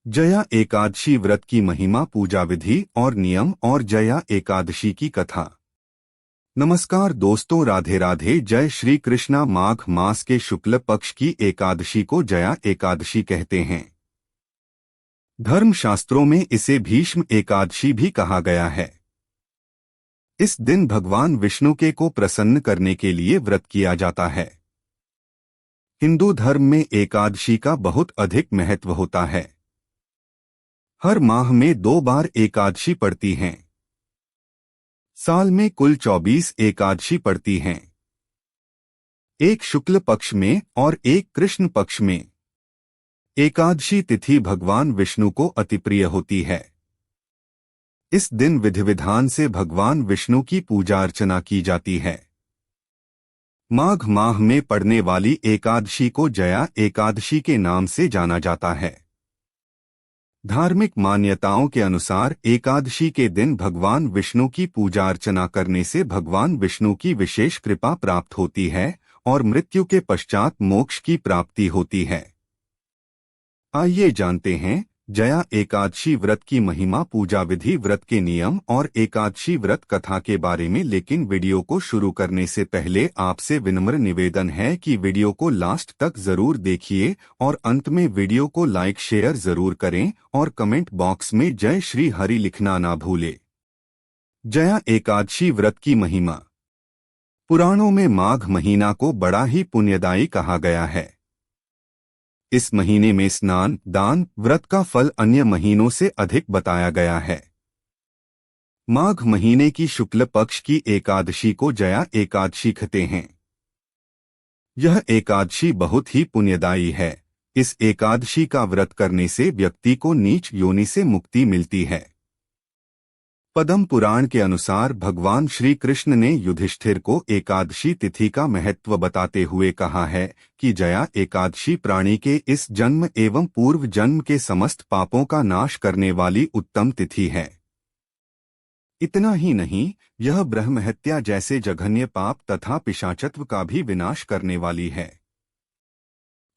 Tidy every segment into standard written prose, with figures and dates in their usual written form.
जया एकादशी व्रत की महिमा, पूजा विधि और नियम और जया एकादशी की कथा। नमस्कार दोस्तों, राधे राधे। जय श्री कृष्णा। माघ मास के शुक्ल पक्ष की एकादशी को जया एकादशी कहते हैं। धर्मशास्त्रों में इसे भीष्म एकादशी भी कहा गया है। इस दिन भगवान विष्णु के को प्रसन्न करने के लिए व्रत किया जाता है। हिंदू धर्म में एकादशी का बहुत अधिक महत्व होता है। हर माह में 2 बार एकादशी पड़ती हैं। साल में कुल 24 एकादशी पड़ती हैं, एक शुक्ल पक्ष में और एक कृष्ण पक्ष में। एकादशी तिथि भगवान विष्णु को अति प्रिय होती है। इस दिन विधि विधान से भगवान विष्णु की पूजा अर्चना की जाती है। माघ माह में पड़ने वाली एकादशी को जया एकादशी के नाम से जाना जाता है। धार्मिक मान्यताओं के अनुसार एकादशी के दिन भगवान विष्णु की पूजा अर्चना करने से भगवान विष्णु की विशेष कृपा प्राप्त होती है और मृत्यु के पश्चात मोक्ष की प्राप्ति होती है। आइए जानते हैं जया एकादशी व्रत की महिमा, पूजा विधि, व्रत के नियम और एकादशी व्रत कथा के बारे में। लेकिन वीडियो को शुरू करने से पहले आपसे विनम्र निवेदन है कि वीडियो को लास्ट तक जरूर देखिए और अंत में वीडियो को लाइक शेयर जरूर करें और कमेंट बॉक्स में जय श्री हरि लिखना ना भूले। जया एकादशी व्रत की महिमा। पुराणों में माघ महीना को बड़ा ही पुण्यदायी कहा गया है। इस महीने में स्नान, दान, व्रत का फल अन्य महीनों से अधिक बताया गया है। माघ महीने की शुक्ल पक्ष की एकादशी को जया एकादशी कहते हैं। यह एकादशी बहुत ही पुण्यदायी है। इस एकादशी का व्रत करने से व्यक्ति को नीच योनि से मुक्ति मिलती है। पद्म पुराण के अनुसार भगवान श्री कृष्ण ने युधिष्ठिर को एकादशी तिथि का महत्व बताते हुए कहा है कि जया एकादशी प्राणी के इस जन्म एवं पूर्व जन्म के समस्त पापों का नाश करने वाली उत्तम तिथि है। इतना ही नहीं, यह ब्रह्महत्या जैसे जघन्य पाप तथा पिशाचत्व का भी विनाश करने वाली है।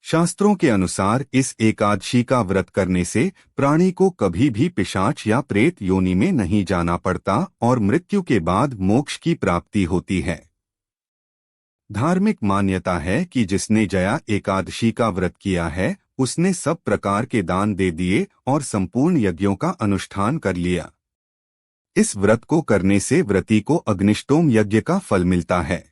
शास्त्रों के अनुसार इस एकादशी का व्रत करने से प्राणी को कभी भी पिशाच या प्रेत योनि में नहीं जाना पड़ता और मृत्यु के बाद मोक्ष की प्राप्ति होती है। धार्मिक मान्यता है कि जिसने जया एकादशी का व्रत किया है उसने सब प्रकार के दान दे दिए और संपूर्ण यज्ञों का अनुष्ठान कर लिया। इस व्रत को करने से व्रती को अग्निष्टोम यज्ञ का फल मिलता है।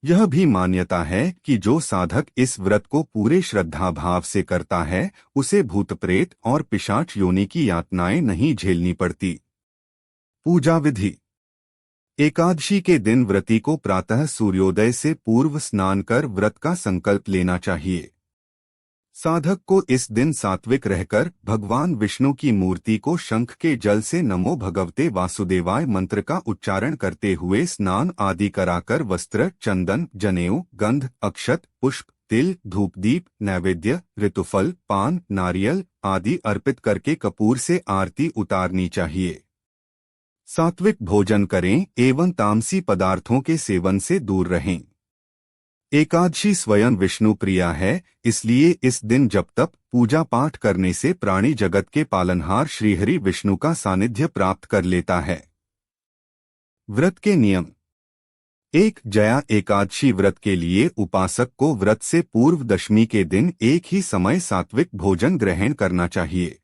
यह भी मान्यता है कि जो साधक इस व्रत को पूरे श्रद्धा भाव से करता है उसे भूत प्रेत और पिशाच योनि की यातनाएं नहीं झेलनी पड़ती। पूजा विधि। एकादशी के दिन व्रती को प्रातः सूर्योदय से पूर्व स्नान कर व्रत का संकल्प लेना चाहिए। साधक को इस दिन सात्विक रहकर भगवान विष्णु की मूर्ति को शंख के जल से नमो भगवते वासुदेवाय मंत्र का उच्चारण करते हुए स्नान आदि कराकर वस्त्र, चंदन, जनेऊ, गंध, अक्षत, पुष्प, तिल, धूपदीप, नैवेद्य, ऋतुफल, पान, नारियल आदि अर्पित करके कपूर से आरती उतारनी चाहिए। सात्विक भोजन करें एवं तामसी पदार्थों के सेवन से दूर रहें। एकादशी स्वयं विष्णु प्रिया है, इसलिए इस दिन जप तप पूजा पाठ करने से प्राणी जगत के पालनहार श्रीहरि विष्णु का सानिध्य प्राप्त कर लेता है। व्रत के नियम। 1. जया एकादशी व्रत के लिए उपासक को व्रत से पूर्व दशमी के दिन एक ही समय सात्विक भोजन ग्रहण करना चाहिए।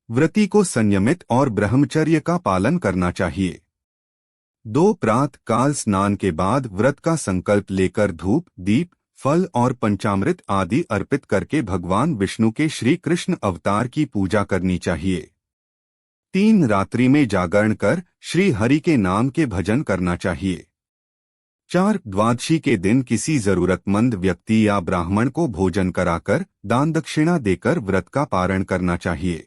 व्रती को संयमित और ब्रह्मचर्य का पालन करना चाहिए। 2. प्रातः काल स्नान के बाद व्रत का संकल्प लेकर धूप, दीप, फल और पंचामृत आदि अर्पित करके भगवान विष्णु के श्री कृष्ण अवतार की पूजा करनी चाहिए। 3. रात्रि में जागरण कर श्री हरि के नाम के भजन करना चाहिए। 4. द्वादशी के दिन किसी जरूरतमंद व्यक्ति या ब्राह्मण को भोजन कराकर दान दक्षिणा देकर व्रत का पारण करना चाहिए।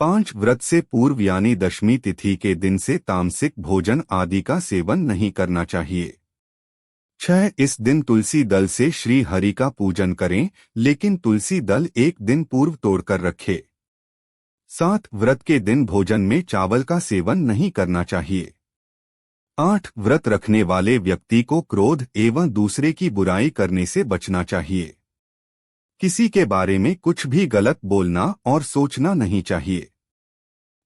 5. व्रत से पूर्व यानी दशमी तिथि के दिन से तामसिक भोजन आदि का सेवन नहीं करना चाहिए। 6. इस दिन तुलसी दल से श्री हरि का पूजन करें, लेकिन तुलसी दल एक दिन पूर्व तोड़कर रखे। 7. व्रत के दिन भोजन में चावल का सेवन नहीं करना चाहिए। 8. व्रत रखने वाले व्यक्ति को क्रोध एवं दूसरे की बुराई करने से बचना चाहिए। किसी के बारे में कुछ भी गलत बोलना और सोचना नहीं चाहिए।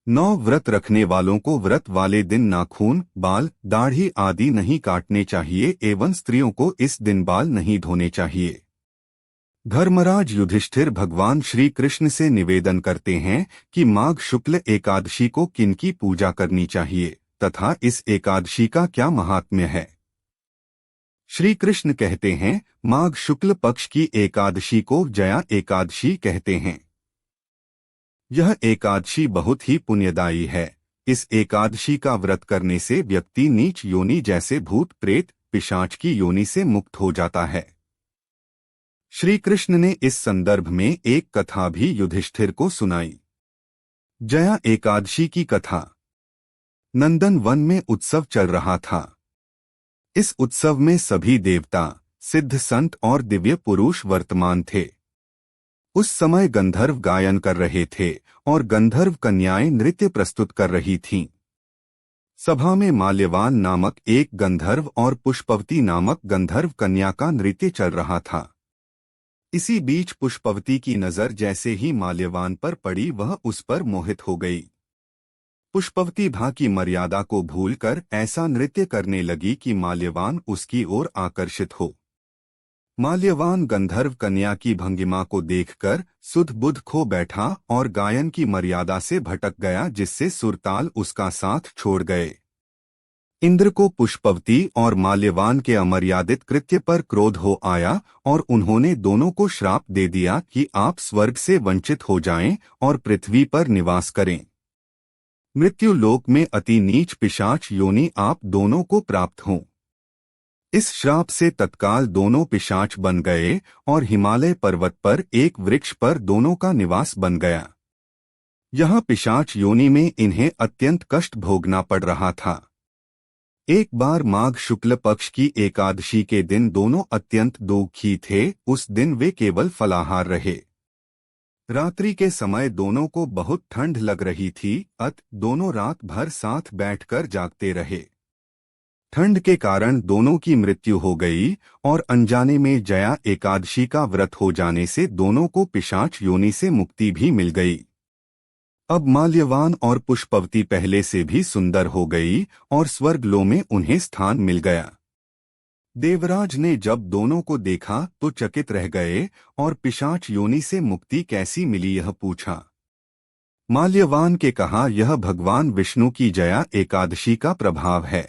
9 व्रत रखने वालों को व्रत वाले दिन नाखून, बाल, दाढ़ी आदि नहीं काटने चाहिए एवं स्त्रियों को इस दिन बाल नहीं धोने चाहिए। धर्मराज युधिष्ठिर भगवान श्री कृष्ण से निवेदन करते हैं कि माघ शुक्ल एकादशी को किनकी पूजा करनी चाहिए तथा इस एकादशी का क्या महात्म्य है। श्री कृष्ण कहते हैं, माघ शुक्ल पक्ष की एकादशी को जया एकादशी कहते हैं। यह एकादशी बहुत ही पुण्यदायी है। इस एकादशी का व्रत करने से व्यक्ति नीच योनि जैसे भूत प्रेत पिशाच की योनि से मुक्त हो जाता है। श्री कृष्ण ने इस संदर्भ में एक कथा भी युधिष्ठिर को सुनाई। जया एकादशी की कथा। नंदन वन में उत्सव चल रहा था। इस उत्सव में सभी देवता, सिद्ध संत और दिव्य पुरुष वर्तमान थे। उस समय गंधर्व गायन कर रहे थे और गंधर्व कन्याएं नृत्य प्रस्तुत कर रही थीं। सभा में माल्यवान नामक एक गंधर्व और पुष्पवती नामक गंधर्व कन्या का नृत्य चल रहा था। इसी बीच पुष्पवती की नजर जैसे ही माल्यवान पर पड़ी वह उस पर मोहित हो गई। पुष्पवती भा की मर्यादा को भूलकर ऐसा नृत्य करने लगी कि माल्यवान उसकी ओर आकर्षित हो। माल्यवान गंधर्व कन्या की भंगिमा को देखकर सुध बुध खो बैठा और गायन की मर्यादा से भटक गया, जिससे सुरताल उसका साथ छोड़ गए। इंद्र को पुष्पवती और माल्यवान के अमर्यादित कृत्य पर क्रोध हो आया और उन्होंने दोनों को श्राप दे दिया कि आप स्वर्ग से वंचित हो जाएं और पृथ्वी पर निवास करें। मृत्यु लोक में अति नीच पिशाच योनि आप दोनों को प्राप्त हों। इस श्राप से तत्काल दोनों पिशाच बन गए और हिमालय पर्वत पर एक वृक्ष पर दोनों का निवास बन गया। यह पिशाच योनि में इन्हें अत्यंत कष्ट भोगना पड़ रहा था। एक बार माघ शुक्ल पक्ष की एकादशी के दिन दोनों अत्यंत दुखी थे। उस दिन वे केवल फलाहार रहे। रात्रि के समय दोनों को बहुत ठंड लग रही थी, अत दोनों रात भर साथ बैठकर जागते रहे। ठंड के कारण दोनों की मृत्यु हो गई और अनजाने में जया एकादशी का व्रत हो जाने से दोनों को पिशाच योनि से मुक्ति भी मिल गई। अब माल्यवान और पुष्पवती पहले से भी सुंदर हो गई और स्वर्गलोक में उन्हें स्थान मिल गया। देवराज ने जब दोनों को देखा तो चकित रह गए और पिशाच योनि से मुक्ति कैसी मिली यह पूछा। माल्यवान के कहा, यह भगवान विष्णु की जया एकादशी का प्रभाव है।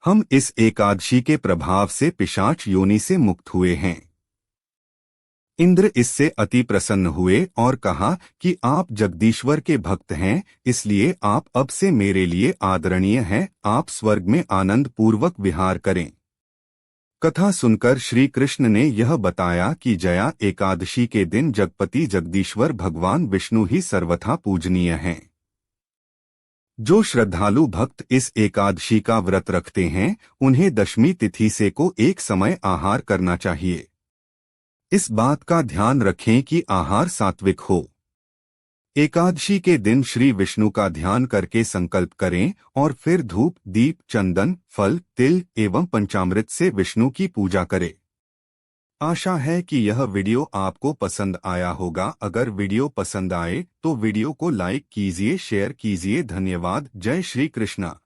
हम इस एकादशी के प्रभाव से पिशाच योनि से मुक्त हुए हैं। इंद्र इससे अति प्रसन्न हुए और कहा कि आप जगदीश्वर के भक्त हैं, इसलिए आप अब से मेरे लिए आदरणीय हैं। आप स्वर्ग में आनंद पूर्वक विहार करें। कथा सुनकर श्री कृष्ण ने यह बताया कि जया एकादशी के दिन जगपति जगदीश्वर भगवान विष्णु ही सर्वथा पूजनीय हैं। जो श्रद्धालु भक्त इस एकादशी का व्रत रखते हैं उन्हें दशमी तिथि से को एक समय आहार करना चाहिए। इस बात का ध्यान रखें कि आहार सात्विक हो। एकादशी के दिन श्री विष्णु का ध्यान करके संकल्प करें और फिर धूप, दीप, चंदन, फल, तिल एवं पंचामृत से विष्णु की पूजा करें। आशा है कि यह वीडियो आपको पसंद आया होगा। अगर वीडियो पसंद आए तो वीडियो को लाइक कीजिए, शेयर कीजिए। धन्यवाद। जय श्री कृष्णा।